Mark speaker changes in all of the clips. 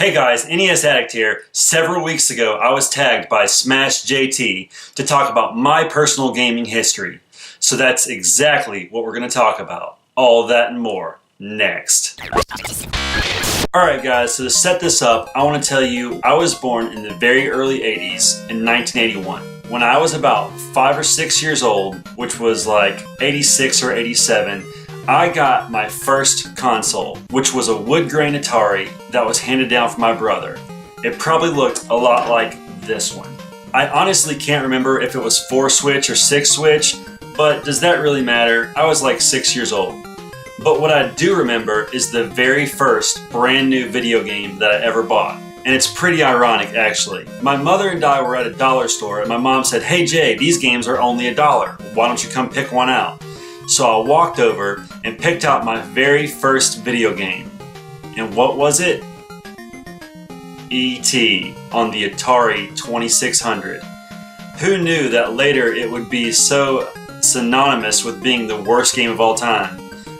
Speaker 1: Hey guys, NES Addict here. Several weeks ago, I was tagged by Smash JT to talk about my personal gaming history. So that's exactly what we're going to talk about. All that and more, next. Alright guys, so to set this up, I want to tell you I was born in the very early 80s in 1981. When I was about 5 or 6 years old, which was like 86 or 87, I got my first console, which was a wood grain Atari that was handed down from my brother. It probably looked a lot like this one. I honestly can't remember if it was 4-switch or 6-switch, but does that really matter? I was like 6 years old. But what I do remember is the very first brand new video game that I ever bought. And it's pretty ironic actually. My mother and I were at a dollar store and my mom said, "Hey Jay, these games are only $1. Why don't you come pick one out?" So I walked over and picked out my very first video game. And what was it? E.T. on the Atari 2600. Who knew that later it would be so synonymous with being the worst game of all time?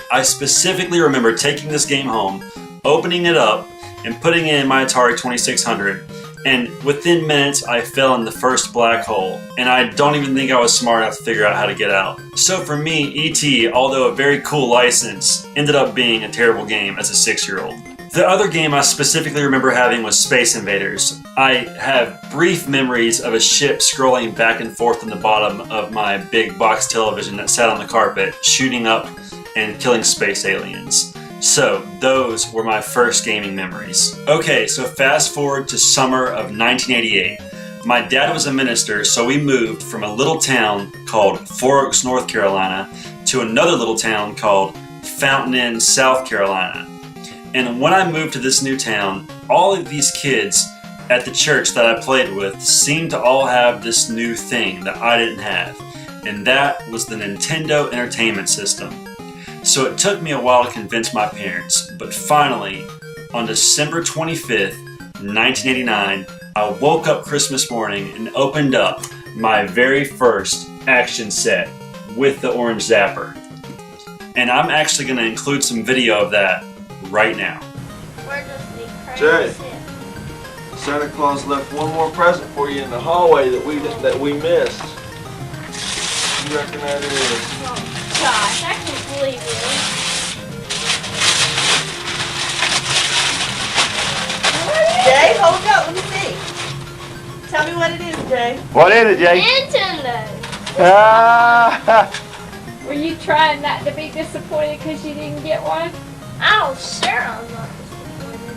Speaker 1: I specifically remember taking this game home, opening it up, and putting it in my Atari 2600. And within minutes, I fell in the first black hole, and I don't even think I was smart enough to figure out how to get out. So for me, E.T., although a very cool license, ended up being a terrible game as a 6-year-old. The other game I specifically remember having was Space Invaders. I have brief memories of a ship scrolling back and forth on the bottom of my big box television that sat on the carpet, shooting up and killing space aliens. So, those were my first gaming memories. Okay, so fast forward to summer of 1988. My dad was a minister, so we moved from a little town called 4 Oaks, North Carolina, to another little town called Fountain Inn, South Carolina. And when I moved to this new town, all of these kids at the church that I played with seemed to all have this new thing that I didn't have. And that was the Nintendo Entertainment System. So it took me a while to convince my parents, but finally, on December 25th, 1989, I woke up Christmas morning and opened up my very first action set with the orange zapper. And I'm actually going to include some video of that right now.
Speaker 2: Jay, Santa Claus left one more present for you in the hallway that we missed. You reckon that is?
Speaker 3: Gosh, I can't believe it.
Speaker 4: Jay, hold up, let me see. Tell me what it is, Jay.
Speaker 5: What is it, Jay?
Speaker 3: Nintendo.
Speaker 6: Were you trying not to be disappointed because you didn't get one?
Speaker 3: Oh, sure I'm not disappointed.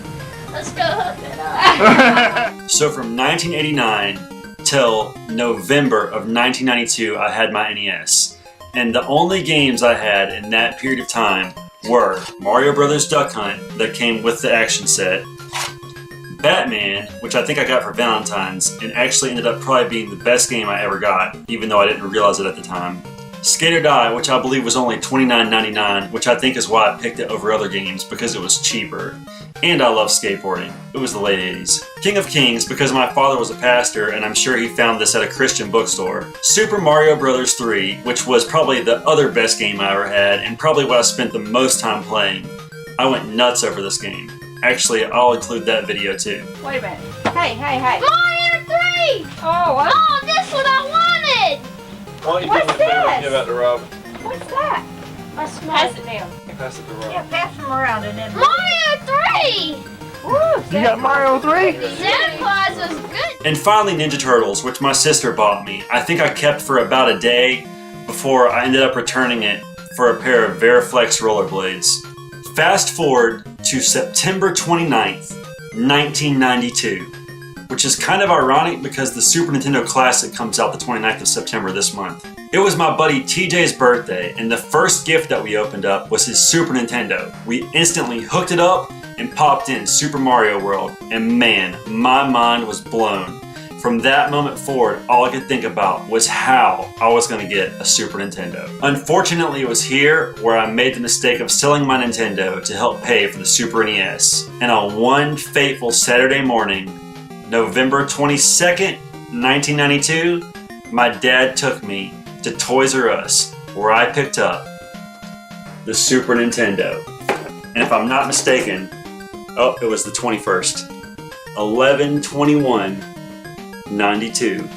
Speaker 3: Let's go hook it up.
Speaker 1: So from 1989 till November of 1992, I had my NES. And the only games I had in that period of time were Mario Brothers Duck Hunt that came with the action set, Batman, which I think I got for Valentine's and actually ended up probably being the best game I ever got, even though I didn't realize it at the time, Skate or Die, which I believe was only $29.99, which I think is why I picked it over other games because it was cheaper. And I love skateboarding. It was the late 80s. King of Kings, because my father was a pastor and I'm sure he found this at a Christian bookstore. Super Mario Bros. 3, which was probably the other best game I ever had and probably what I spent the most time playing. I went nuts over this game. Actually, I'll include that video too.
Speaker 6: Wait a minute. Hey.
Speaker 3: Mario 3! Oh, this what I wanted!
Speaker 2: Why don't you
Speaker 6: What's
Speaker 2: do me a favor and
Speaker 6: this?
Speaker 2: give that to Robin?
Speaker 6: What's that? Pass it now.
Speaker 2: Pass it to Robin.
Speaker 4: Yeah, pass them around and then.
Speaker 3: Mario 3!
Speaker 5: You got Mario 3?
Speaker 3: Santa Claus was good.
Speaker 1: And finally Ninja Turtles, which my sister bought me. I think I kept for about a day before I ended up returning it for a pair of Veriflex rollerblades. Fast forward to September 29th, 1992, which is kind of ironic because the Super Nintendo Classic comes out the 29th of September this month. It was my buddy TJ's birthday, and the first gift that we opened up was his Super Nintendo. We instantly hooked it up and popped in Super Mario World, and man, my mind was blown. From that moment forward, all I could think about was how I was going to get a Super Nintendo. Unfortunately, it was here where I made the mistake of selling my Nintendo to help pay for the Super NES. And on one fateful Saturday morning, November 22nd, 1992, my dad took me to Toys R Us, where I picked up the Super Nintendo. And if I'm not mistaken, oh, it was the 21st. 11/21/92,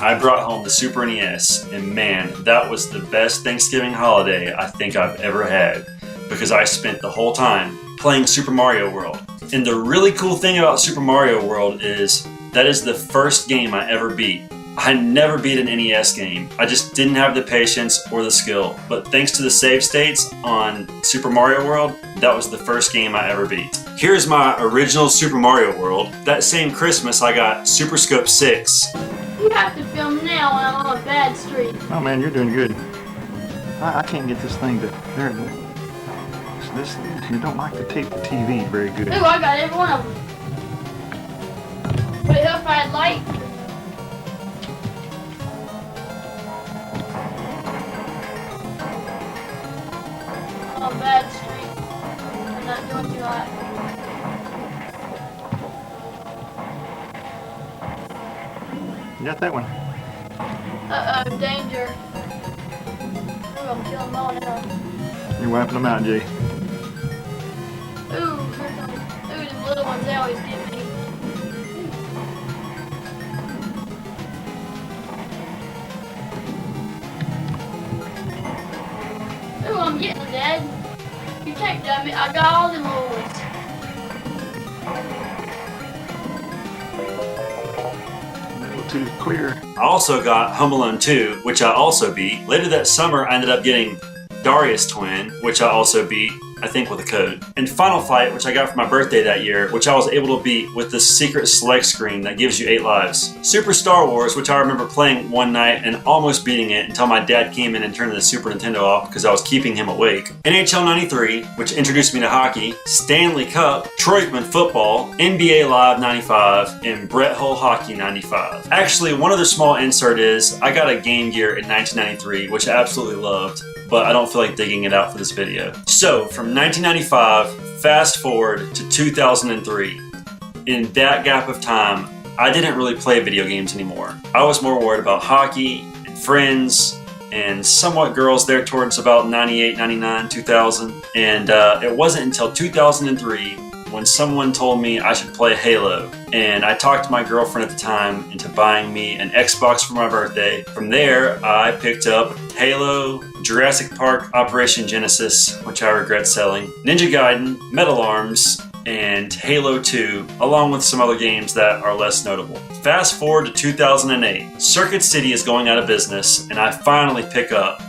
Speaker 1: I brought home the Super NES, and man, that was the best Thanksgiving holiday I think I've ever had, because I spent the whole time playing Super Mario World. And the really cool thing about Super Mario World is that is the first game I ever beat. I never beat an NES game. I just didn't have the patience or the skill. But thanks to the save states on Super Mario World, that was the first game I ever beat. Here's my original Super Mario World. That same Christmas, I got Super Scope 6.
Speaker 3: You have to film now when I'm on a bad streak.
Speaker 5: Oh man, you're doing good. I can't get this thing to, there it is. This, you don't like to tape the TV very good.
Speaker 3: Ooh, I got every one of them. But if I had light. On a bad streak. I'm not doing too hot.
Speaker 5: You got that one?
Speaker 3: Uh-oh, danger. Ooh, I'm killing them all now.
Speaker 5: You're wiping them out, Jay.
Speaker 3: Ooh, the little ones they always give me. Ooh, I'm getting dead. You take that, I got all them little ones.
Speaker 5: A little too clear.
Speaker 1: I also got Home Alone 2, which I also beat. Later that summer, I ended up getting Darius Twin, which I also beat, I think with a code. And Final Fight, which I got for my birthday that year, which I was able to beat with this secret select screen that gives you 8 lives. Super Star Wars, which I remember playing one night and almost beating it until my dad came in and turned the Super Nintendo off because I was keeping him awake. NHL 93, which introduced me to hockey. Stanley Cup, Troy Aikman Football, NBA Live 95, and Brett Hull Hockey 95. Actually, one other small insert is, I got a Game Gear in 1993, which I absolutely loved, but I don't feel like digging it out for this video. So, from 1995, fast forward to 2003. In that gap of time, I didn't really play video games anymore. I was more worried about hockey and friends and somewhat girls there towards about 98, 99, 2000. And it wasn't until 2003 when someone told me I should play Halo. And I talked to my girlfriend at the time into buying me an Xbox for my birthday. From there, I picked up Halo, Jurassic Park Operation Genesis, which I regret selling, Ninja Gaiden, Metal Arms, and Halo 2, along with some other games that are less notable. Fast forward to 2008. Circuit City is going out of business, and I finally pick up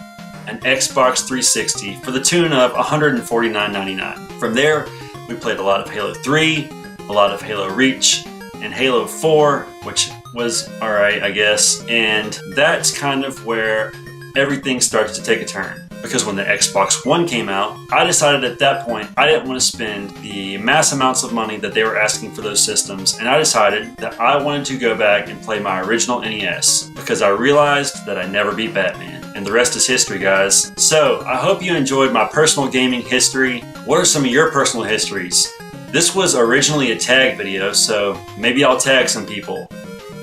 Speaker 1: an Xbox 360 for the tune of $149.99. From there, we played a lot of Halo 3, a lot of Halo Reach, and Halo 4, which was alright, I guess. And that's kind of where everything starts to take a turn. Because when the Xbox One came out, I decided at that point I didn't want to spend the mass amounts of money that they were asking for those systems, and I decided that I wanted to go back and play my original NES because I realized that I never beat Batman. And the rest is history, guys. So, I hope you enjoyed my personal gaming history. What are some of your personal histories? This was originally a tag video, so maybe I'll tag some people.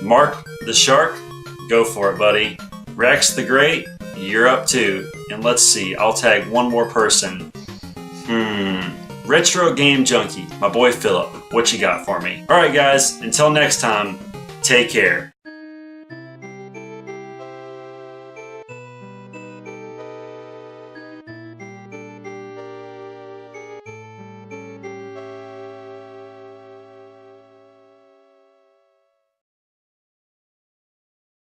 Speaker 1: Mark the Shark, go for it, buddy. Rex the Great, you're up too. And let's see, I'll tag one more person. Retro Game Junkie, my boy Philip. What you got for me? Alright guys, until next time, take care.